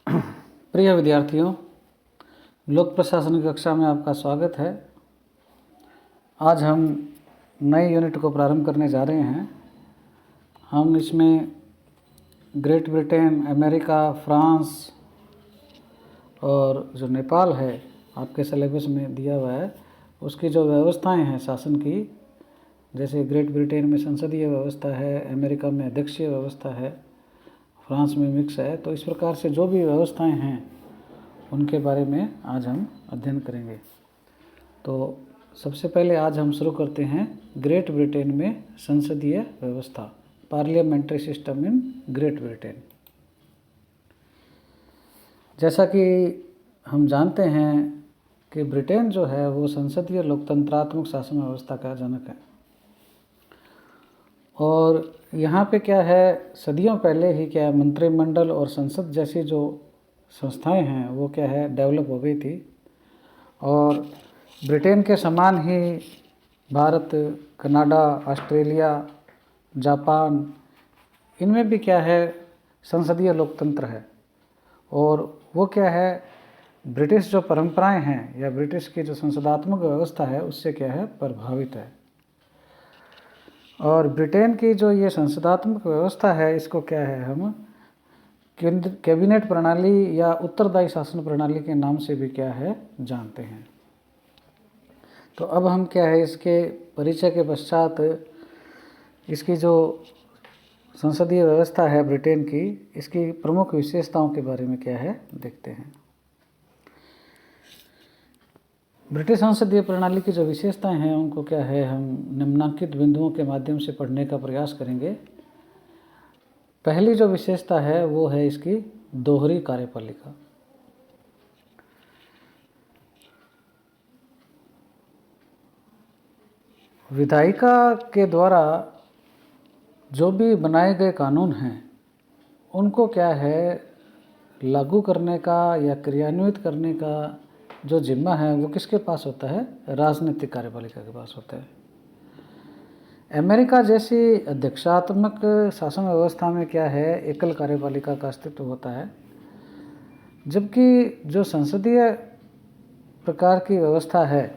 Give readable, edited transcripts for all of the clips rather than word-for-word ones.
प्रिय विद्यार्थियों, लोक प्रशासन की कक्षा में आपका स्वागत है। आज हम नए यूनिट को प्रारंभ करने जा रहे हैं। हम इसमें ग्रेट ब्रिटेन, अमेरिका, फ्रांस और जो नेपाल है आपके सिलेबस में दिया हुआ है, उसकी जो व्यवस्थाएं हैं शासन की, जैसे ग्रेट ब्रिटेन में संसदीय व्यवस्था है, अमेरिका में अध्यक्षीय व्यवस्था है, फ्रांस में मिक्स है। तो इस प्रकार से जो भी व्यवस्थाएं हैं उनके बारे में आज हम अध्ययन करेंगे। तो सबसे पहले आज हम शुरू करते हैं ग्रेट ब्रिटेन में संसदीय व्यवस्था, parliamentary system in great Britain. जैसा कि हम जानते हैं कि ब्रिटेन जो है वो संसदीय लोकतंत्रात्मक शासन व्यवस्था का जनक है। और यहाँ पे क्या है, सदियों पहले ही क्या है, मंत्रिमंडल और संसद जैसी जो संस्थाएं हैं वो क्या है डेवलप हो गई थी। और ब्रिटेन के समान ही भारत, कनाडा, ऑस्ट्रेलिया, जापान, इनमें भी क्या है संसदीय लोकतंत्र है। और वो क्या है, ब्रिटिश जो परंपराएं हैं या ब्रिटिश की जो संसदात्मक व्यवस्था है उससे क्या है प्रभावित है। और ब्रिटेन की जो ये संसदात्मक व्यवस्था है इसको क्या है हम कैबिनेट प्रणाली या उत्तरदायी शासन प्रणाली के नाम से भी क्या है जानते हैं। तो अब हम क्या है इसके परिचय के पश्चात इसकी जो संसदीय व्यवस्था है ब्रिटेन की, इसकी प्रमुख विशेषताओं के बारे में क्या है देखते हैं। ब्रिटिश संसदीय प्रणाली की जो विशेषताएं हैं उनको क्या है हम निम्नलिखित बिंदुओं के माध्यम से पढ़ने का प्रयास करेंगे। पहली जो विशेषता है वो है इसकी दोहरी कार्यपालिका। विधायिका के द्वारा जो भी बनाए गए कानून हैं उनको क्या है लागू करने का या क्रियान्वित करने का जो जिम्मा है वो किसके पास होता है, राजनीतिक कार्यपालिका के पास होता है। अमेरिका जैसी अध्यक्षात्मक शासन व्यवस्था में क्या है एकल कार्यपालिका का अस्तित्व होता है, जबकि जो संसदीय प्रकार की व्यवस्था है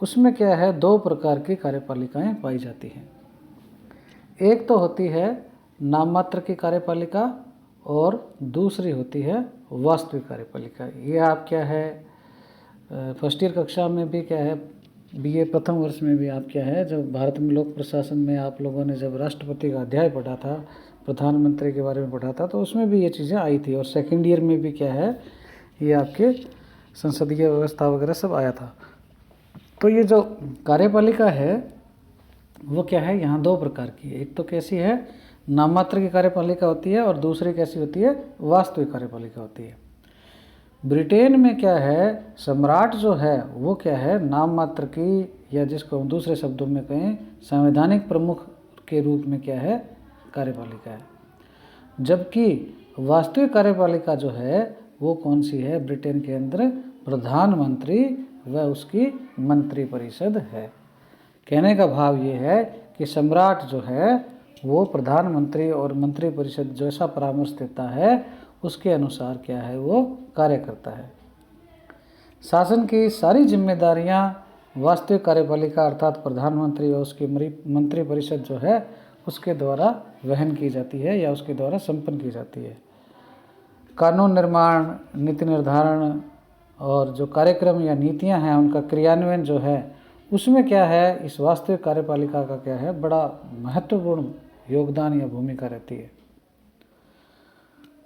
उसमें क्या है दो प्रकार की कार्यपालिकाएं पाई जाती हैं। एक तो होती है नाम मात्र की कार्यपालिका और दूसरी होती है वास्तविक कार्यपालिका। ये आप क्या है फर्स्ट ईयर कक्षा में भी क्या है, बीए प्रथम वर्ष में भी आप क्या है, जब भारत में लोक प्रशासन में आप लोगों ने जब राष्ट्रपति का अध्याय पढ़ा था, प्रधानमंत्री के बारे में पढ़ा था, तो उसमें भी ये चीज़ें आई थी। और सेकेंड ईयर में भी क्या है ये आपके संसदीय व्यवस्था वगैरह सब आया था। तो ये जो कार्यपालिका है वो क्या है यहाँ दो प्रकार की है। एक तो कैसी है नाम मात्र की कार्यपालिका होती है और दूसरी कैसी होती है वास्तविक कार्यपालिका होती है। ब्रिटेन में क्या है सम्राट जो है वो क्या है नाम मात्र की या जिसको हम दूसरे शब्दों में कहें संवैधानिक प्रमुख के रूप में क्या है कार्यपालिका है। जबकि वास्तविक कार्यपालिका जो है वो कौन सी है, ब्रिटेन के अंदर प्रधानमंत्री व उसकी मंत्रिपरिषद है। कहने का भाव ये है कि सम्राट जो है वो प्रधानमंत्री और मंत्रिपरिषद जैसा परामर्श देता है उसके अनुसार क्या है वो कार्य करता है। शासन की सारी जिम्मेदारियां वास्तविक कार्यपालिका अर्थात प्रधानमंत्री और उसकी मंत्रिपरिषद जो है उसके द्वारा वहन की जाती है या उसके द्वारा संपन्न की जाती है। कानून निर्माण, नीति निर्धारण और जो कार्यक्रम या नीतियां हैं उनका क्रियान्वयन जो है उसमें क्या है इस वास्तविक कार्यपालिका का क्या है बड़ा महत्वपूर्ण योगदान या भूमिका रहती है।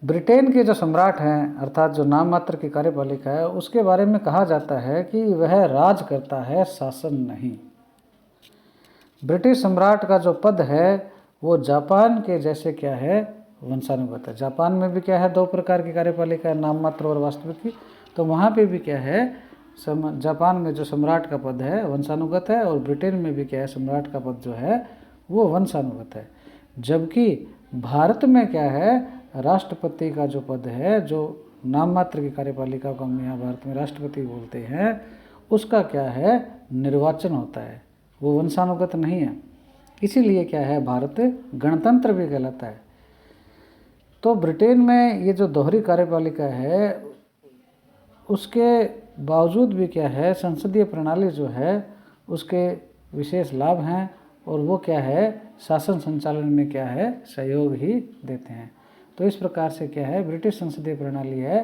ब्रिटेन के जो सम्राट हैं अर्थात जो नाम मात्र की कार्यपालिका है उसके बारे में कहा जाता है कि वह राज करता है, शासन नहीं। ब्रिटिश सम्राट का जो पद है वो जापान के जैसे क्या है वंशानुगत है। जापान में भी क्या है दो प्रकार की कार्यपालिका है, नाम मात्र और वास्तविक की। तो वहाँ पे भी क्या है जापान में जो सम्राट का पद है वंशानुगत है और ब्रिटेन में भी क्या है सम्राट का पद जो है वो वंशानुगत है। जबकि भारत में क्या है राष्ट्रपति का जो पद है, जो नाम मात्र की कार्यपालिका को हम यहाँ भारत में राष्ट्रपति बोलते हैं, उसका क्या है निर्वाचन होता है, वो वंशानुगत नहीं है। इसीलिए क्या है भारत गणतंत्र भी कहलाता है। तो ब्रिटेन में ये जो दोहरी कार्यपालिका है उसके बावजूद भी क्या है, संसदीय प्रणाली जो है उसके विशेष लाभ हैं और वो क्या है, शासन संचालन में क्या है, सहयोग ही देते हैं। तो इस प्रकार से क्या है, ब्रिटिश संसदीय प्रणाली है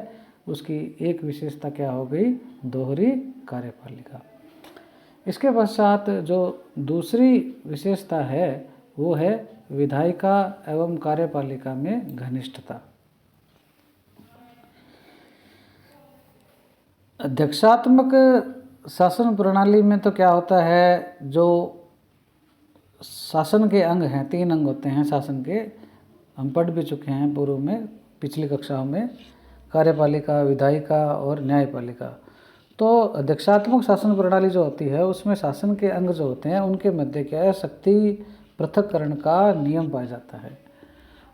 उसकी एक विशेषता क्या हो गई, दोहरी कार्यपालिका। इसके पश्चात जो दूसरी विशेषता है वो है विधायिका एवं कार्यपालिका में घनिष्ठता। अध्यक्षात्मक शासन प्रणाली में तो क्या होता है, जो शासन के अंग हैं, 3 अंग होते हैं शासन के, हम पढ़ भी चुके हैं पूर्व में पिछली कक्षाओं में, कार्यपालिका, विधायिका और न्यायपालिका। तो अध्यक्षात्मक शासन प्रणाली जो होती है उसमें शासन के अंग जो होते हैं उनके मध्य क्या है, शक्ति पृथक्करण का नियम पाया जाता है।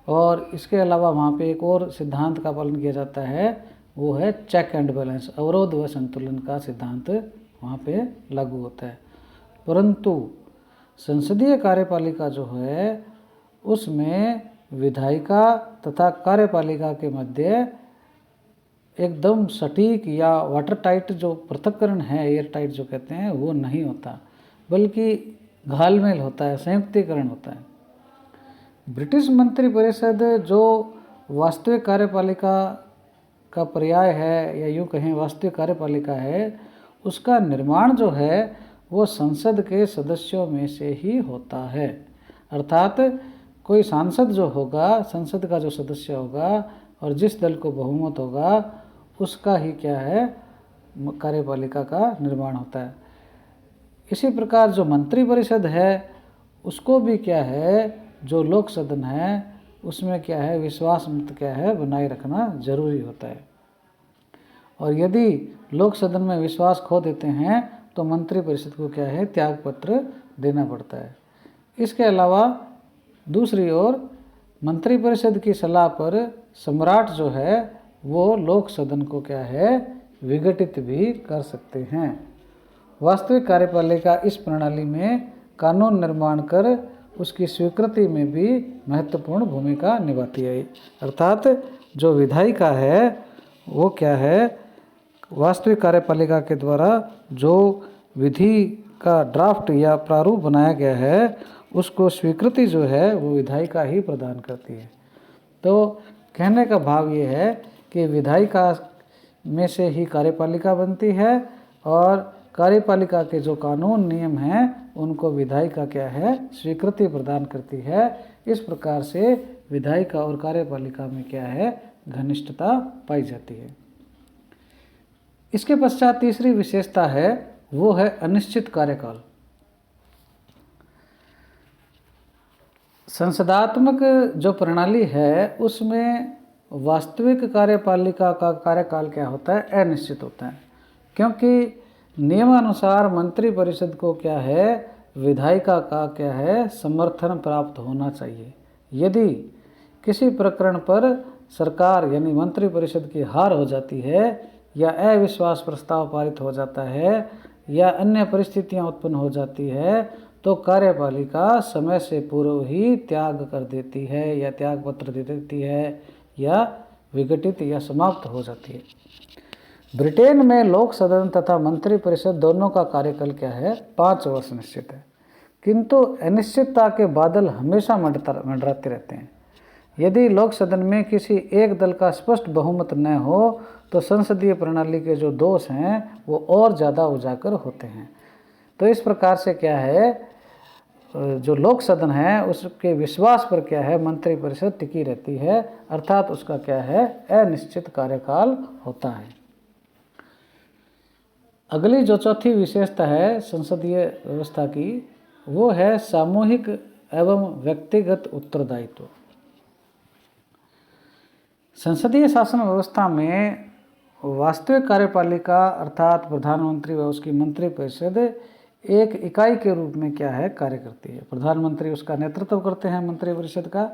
और इसके अलावा वहाँ पे एक और सिद्धांत का पालन किया जाता है, वो है चेक एंड बैलेंस, अवरोध व संतुलन का सिद्धांत वहाँ पे लागू होता है। परंतु संसदीय कार्यपालिका जो है उसमें विधायिका तथा कार्यपालिका के मध्य एकदम सटीक या वाटर टाइट जो पृथक्करण है, एयर टाइट जो कहते हैं, वो नहीं होता, बल्कि घालमेल होता है, संयुक्तीकरण होता है। ब्रिटिश मंत्रिपरिषद जो वास्तविक कार्यपालिका का पर्याय है, या यूँ कहें वास्तविक कार्यपालिका है, उसका निर्माण जो है वो संसद के सदस्यों में से ही होता है। अर्थात कोई सांसद जो होगा, संसद का जो सदस्य होगा और जिस दल को बहुमत होगा उसका ही क्या है, कार्यपालिका का निर्माण होता है। इसी प्रकार जो मंत्रिपरिषद है उसको भी क्या है, जो लोक सदन है उसमें क्या है, विश्वास मत क्या है, बनाए रखना जरूरी होता है। और यदि लोक सदन में विश्वास खो देते हैं तो मंत्रिपरिषद को क्या है, त्यागपत्र देना पड़ता है। इसके अलावा दूसरी ओर मंत्रिपरिषद की सलाह पर सम्राट जो है वो लोक सदन को क्या है, विघटित भी कर सकते हैं। वास्तविक कार्यपालिका इस प्रणाली में कानून निर्माण कर उसकी स्वीकृति में भी महत्वपूर्ण भूमिका निभाती है। अर्थात जो विधायिका है वो क्या है, वास्तविक कार्यपालिका के द्वारा जो विधि का ड्राफ्ट या प्रारूप बनाया गया है उसको स्वीकृति जो है वो विधायिका ही प्रदान करती है। तो कहने का भाव ये है कि विधायिका में से ही कार्यपालिका बनती है और कार्यपालिका के जो कानून नियम हैं उनको विधायिका क्या है, स्वीकृति प्रदान करती है। इस प्रकार से विधायिका और कार्यपालिका में क्या है, घनिष्ठता पाई जाती है। इसके पश्चात तीसरी विशेषता है वो है अनिश्चित कार्यकाल। संसदात्मक जो प्रणाली है उसमें वास्तविक कार्यपालिका का कार्यकाल क्या होता है, अनिश्चित होता है, क्योंकि नियमानुसार मंत्रिपरिषद को क्या है, विधायिका का क्या है, समर्थन प्राप्त होना चाहिए। यदि किसी प्रकरण पर सरकार यानी मंत्रिपरिषद की हार हो जाती है या अविश्वास प्रस्ताव पारित हो जाता है या अन्य परिस्थितियां उत्पन्न हो जाती है तो कार्यपालिका समय से पूर्व ही त्याग कर देती है या त्याग पत्र दे देती है या विघटित या समाप्त हो जाती है। ब्रिटेन में लोक सदन तथा मंत्रिपरिषद दोनों का कार्यकाल क्या है, 5 वर्ष निश्चित है, किंतु अनिश्चितता के बादल हमेशा मंडराते रहते हैं। यदि लोक सदन में किसी एक दल का स्पष्ट बहुमत न हो तो संसदीय प्रणाली के जो दोष हैं वो और ज़्यादा उजागर होते हैं। तो इस प्रकार से क्या है, जो लोक सदन है उसके विश्वास पर क्या है, मंत्रिपरिषद टिकी रहती है, अर्थात उसका क्या है, अनिश्चित कार्यकाल होता है। अगली जो चौथी विशेषता है संसदीय व्यवस्था की वो है सामूहिक एवं व्यक्तिगत उत्तरदायित्व। संसदीय शासन व्यवस्था में वास्तविक कार्यपालिका अर्थात प्रधानमंत्री व उसकी मंत्रिपरिषद एक इकाई के रूप में क्या है, कार्य करती है। प्रधानमंत्री उसका नेतृत्व करते हैं मंत्रिपरिषद का,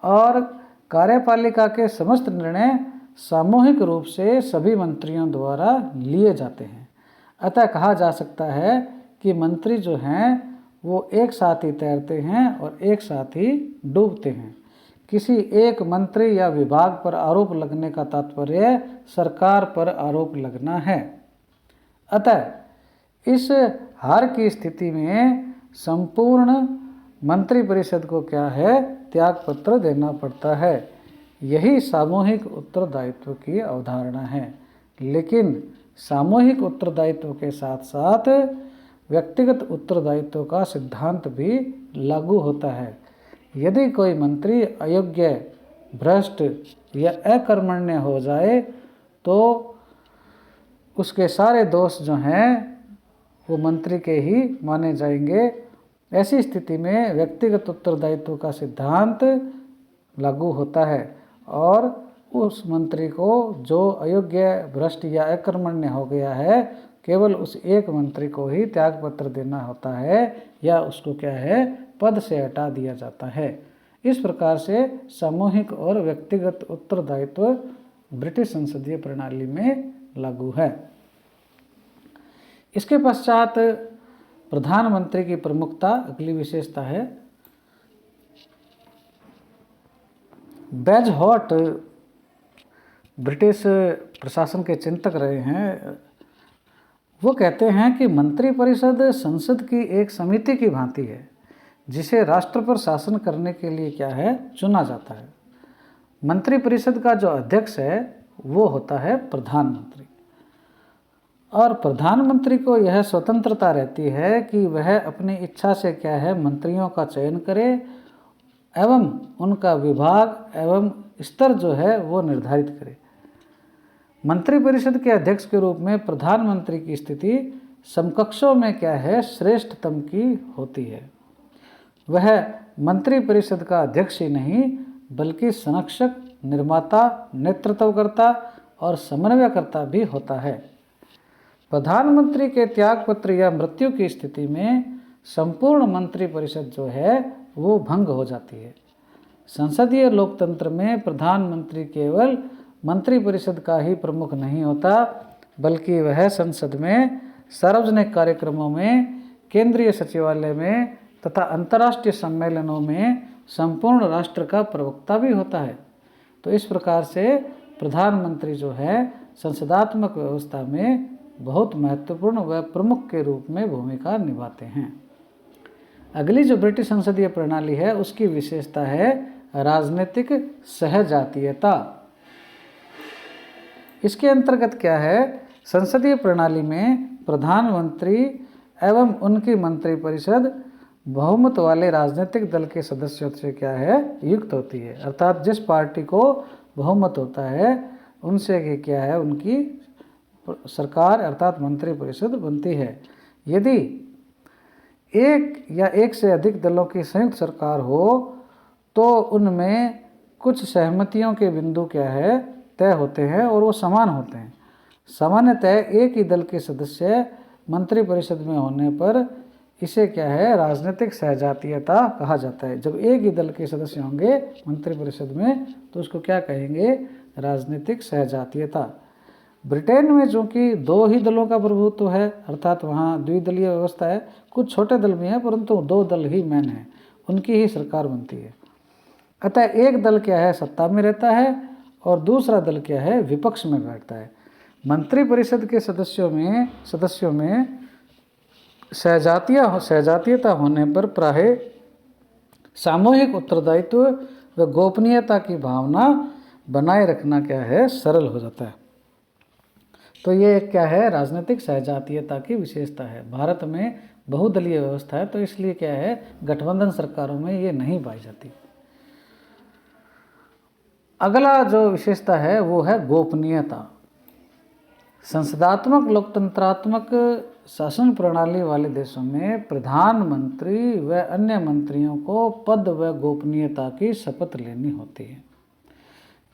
और कार्यपालिका के समस्त निर्णय सामूहिक रूप से सभी मंत्रियों द्वारा लिए जाते हैं। अतः कहा जा सकता है कि मंत्री जो हैं वो एक साथ ही तैरते हैं और एक साथ ही डूबते हैं, किसी एक मंत्री या विभाग पर आरोप लगने का तात्पर्य सरकार पर आरोप लगना है। अतः इस हार की स्थिति में संपूर्ण मंत्रिपरिषद को क्या है, त्यागपत्र देना पड़ता है। यही सामूहिक उत्तरदायित्व की अवधारणा है। लेकिन सामूहिक उत्तरदायित्व के साथ साथ व्यक्तिगत उत्तरदायित्व का सिद्धांत भी लागू होता है। यदि कोई मंत्री अयोग्य, भ्रष्ट या अकर्मण्य हो जाए तो उसके सारे दोष जो हैं वो मंत्री के ही माने जाएंगे। ऐसी स्थिति में व्यक्तिगत उत्तरदायित्व का सिद्धांत लागू होता है और उस मंत्री को जो अयोग्य, भ्रष्ट या अकर्मण्य हो गया है, केवल उस एक मंत्री को ही त्यागपत्र देना होता है या उसको क्या है, पद से हटा दिया जाता है। इस प्रकार से सामूहिक और व्यक्तिगत उत्तरदायित्व ब्रिटिश संसदीय प्रणाली में लागू है। इसके पश्चात प्रधानमंत्री की प्रमुखता अगली विशेषता है। बेजहॉट ब्रिटिश प्रशासन के चिंतक रहे हैं। वो कहते हैं कि मंत्रिपरिषद संसद की एक समिति की भांति है जिसे राष्ट्र पर शासन करने के लिए क्या है, चुना जाता है। मंत्रिपरिषद का जो अध्यक्ष है वो होता है प्रधानमंत्री और प्रधानमंत्री को यह स्वतंत्रता रहती है कि वह अपनी इच्छा से क्या है, मंत्रियों का चयन करे एवं उनका विभाग एवं स्तर जो है वो निर्धारित करे। मंत्रिपरिषद के अध्यक्ष के रूप में प्रधानमंत्री की स्थिति समकक्षों में क्या है, श्रेष्ठतम की होती है। वह मंत्रिपरिषद का अध्यक्ष ही नहीं बल्कि संरक्षक, निर्माता, नेतृत्वकर्ता और समन्वयकर्ता भी होता है। प्रधानमंत्री के त्यागपत्र या मृत्यु की स्थिति में संपूर्ण मंत्रिपरिषद जो है वो भंग हो जाती है। संसदीय लोकतंत्र में प्रधानमंत्री केवल मंत्रिपरिषद का ही प्रमुख नहीं होता बल्कि वह संसद में, सार्वजनिक कार्यक्रमों में, केंद्रीय सचिवालय में तथा अंतर्राष्ट्रीय सम्मेलनों में संपूर्ण राष्ट्र का प्रवक्ता भी होता है। तो इस प्रकार से प्रधानमंत्री जो है संसदात्मक व्यवस्था में बहुत महत्वपूर्ण व प्रमुख के रूप में भूमिका निभाते हैं। अगली जो ब्रिटिश संसदीय प्रणाली है उसकी विशेषता है राजनीतिक सहजातीयता। इसके अंतर्गत क्या है, संसदीय प्रणाली में प्रधानमंत्री एवं उनकी मंत्रिपरिषद बहुमत वाले राजनीतिक दल के सदस्यों से क्या है, युक्त होती है। अर्थात जिस पार्टी को बहुमत होता है उनसे क्या है, उनकी सरकार अर्थात मंत्रिपरिषद बनती है। यदि एक या एक से अधिक दलों की संयुक्त सरकार हो तो उनमें कुछ सहमतियों के बिंदु क्या है, तय होते हैं और वो समान होते हैं। सामान्यतः एक ही दल के सदस्य मंत्रिपरिषद में होने पर इसे क्या है, राजनीतिक सहजातीयता कहा जाता है। जब एक ही दल के सदस्य होंगे मंत्रिपरिषद में तो उसको क्या कहेंगे, राजनीतिक सहजातीयता। ब्रिटेन में जो कि दो ही दलों का प्रभुत्व है अर्थात वहाँ द्विदलीय व्यवस्था है, कुछ छोटे दल भी हैं परंतु दो दल ही मेन हैं, उनकी ही सरकार बनती है। अतः एक दल क्या है, सत्ता में रहता है और दूसरा दल क्या है, विपक्ष में बैठता है। मंत्रिपरिषद के सदस्यों में सहजातीयता होने पर प्राय सामूहिक उत्तरदायित्व व गोपनीयता की भावना बनाए रखना क्या है, सरल हो जाता है। तो ये क्या है, राजनीतिक सहजातीयता की विशेषता है। भारत में बहुदलीय व्यवस्था है तो इसलिए क्या है, गठबंधन सरकारों में ये नहीं पाई जाती। अगला जो विशेषता है वो है गोपनीयता। संसदात्मक लोकतंत्रात्मक शासन प्रणाली वाले देशों में प्रधानमंत्री व अन्य मंत्रियों को पद व गोपनीयता की शपथ लेनी होती है।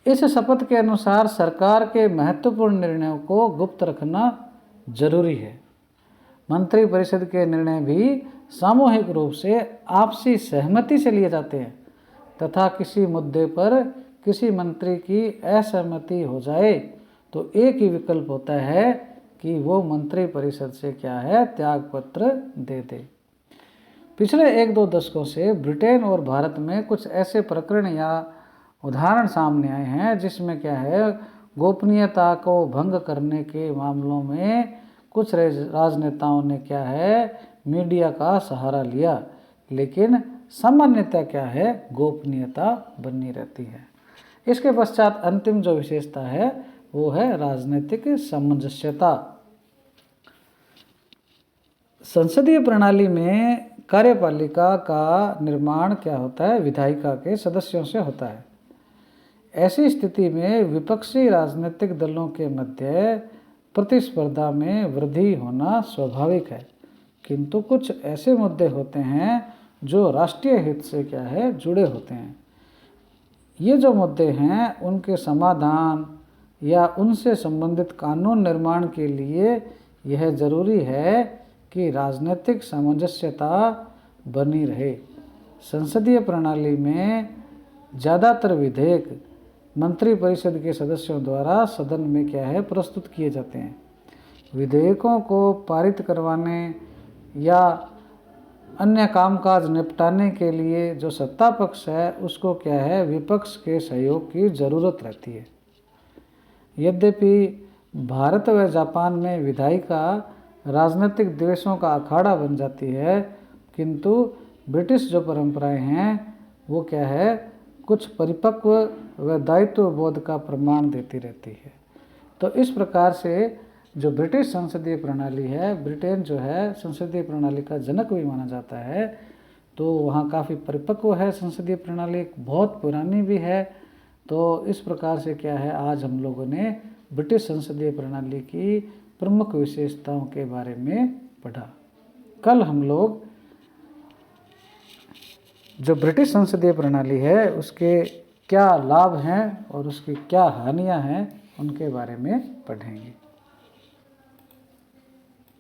इस शपथ के अनुसार सरकार के महत्वपूर्ण निर्णयों को गुप्त रखना जरूरी है। मंत्रिपरिषद के निर्णय भी सामूहिक रूप से आपसी सहमति से लिए जाते हैं तथा किसी मुद्दे पर किसी मंत्री की असहमति हो जाए तो एक ही विकल्प होता है कि वो मंत्रिपरिषद से क्या है, त्यागपत्र दे दे। पिछले 1-2 दशकों से ब्रिटेन और भारत में कुछ ऐसे प्रकरण या उदाहरण सामने आए हैं जिसमें क्या है, गोपनीयता को भंग करने के मामलों में कुछ राजनेताओं ने क्या है, मीडिया का सहारा लिया, लेकिन सामान्यतः क्या है, गोपनीयता बनी रहती है। इसके पश्चात अंतिम जो विशेषता है वो है राजनीतिक सामंजस्यता। संसदीय प्रणाली में कार्यपालिका का निर्माण क्या होता है, विधायिका के सदस्यों से होता है। ऐसी स्थिति में विपक्षी राजनीतिक दलों के मध्य प्रतिस्पर्धा में वृद्धि होना स्वाभाविक है, किंतु कुछ ऐसे मुद्दे होते हैं जो राष्ट्रीय हित से क्या है, जुड़े होते हैं। ये जो मुद्दे हैं उनके समाधान या उनसे संबंधित कानून निर्माण के लिए यह जरूरी है कि राजनीतिक सामंजस्यता बनी रहे। संसदीय प्रणाली में ज़्यादातर विधेयक मंत्रिपरिषद के सदस्यों द्वारा सदन में क्या है, प्रस्तुत किए जाते हैं। विधेयकों को पारित करवाने या अन्य कामकाज निपटाने के लिए जो सत्ता पक्ष है उसको क्या है, विपक्ष के सहयोग की ज़रूरत रहती है। यद्यपि भारत व जापान में विधायिका राजनीतिक द्वेषों का अखाड़ा बन जाती है, किंतु ब्रिटिश जो परंपराएं हैं वो क्या है, कुछ परिपक्व व दायित्व बोध का प्रमाण देती रहती है। तो इस प्रकार से जो ब्रिटिश संसदीय प्रणाली है, ब्रिटेन जो है संसदीय प्रणाली का जनक भी माना जाता है, तो वहाँ काफ़ी परिपक्व है संसदीय प्रणाली, बहुत पुरानी भी है। तो इस प्रकार से क्या है, आज हम लोगों ने ब्रिटिश संसदीय प्रणाली की प्रमुख विशेषताओं के बारे में पढ़ा। कल हम लोग जो ब्रिटिश संसदीय प्रणाली है उसके क्या लाभ हैं और उसकी क्या हानियां हैं उनके बारे में पढ़ेंगे।